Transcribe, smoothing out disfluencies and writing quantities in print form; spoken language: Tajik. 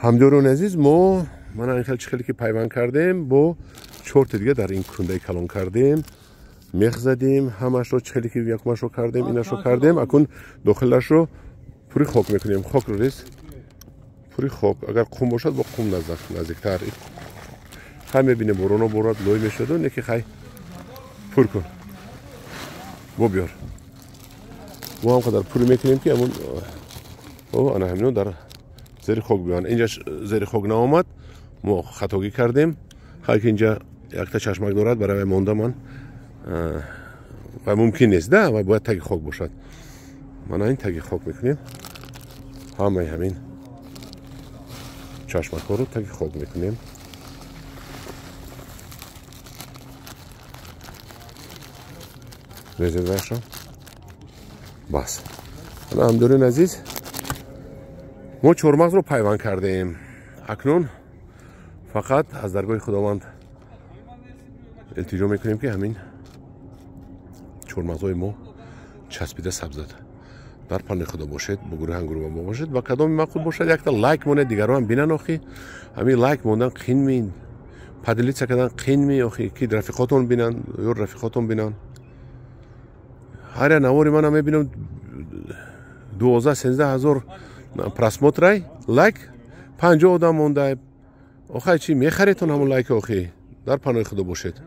ҳамдорон азиз, ман хел чихеле ки пайванд кардем бо 4 дига дар ин кундаи калон кардем, мех задем, ҳамашро чихеле ки якумашро кардем, инашро кардем. Акун дохилашро пури хок мекунем. Хокро рез, пури хок. Агар қум бошад бо қум наздиктар. Хай мебинем бороно борад, лой мешаду, неки хай пур кун. Бо биёр. Бо ҳам қадар пури мекунем ки амун ана ҳамино дар зери хок биён. Инҷа зери хок наомад, мо хатогӣ кардем. Хай ки инҷа якта чашмак дорад, барои монда ман ва мумкин нест да, ва бояд таги хок бошад. Мана ин таги хок мекунем. Ҳамаи ҳамин чашмакҳоро таги хок мекунем. Резервашо. Бас. Ана ҳамдорин азиз, мо чормағзро пайванд кардем. Акнун фақат аз даргоҳи худованд илтиҷо мекунем ки ҳамин чормағзои мо часпида сабзад дар панои худо бошед, бо гурӯҳан гурӯҳан бошед. Ва кадоми мақул бошад, якта лайк монед, дигаро ҳам бинан. Охи ҳамин лайк мондан қинмин, падилица кардан қинми. Охи ки рафиқотон бинан, ё рафиқотон бинан. ҳар навори ман мебинам 12-13 ҳазор просмотрай, лайк 50 одам монда. Охай чи мехаретон ҳамон лайк? Охи дар панои худо бошед.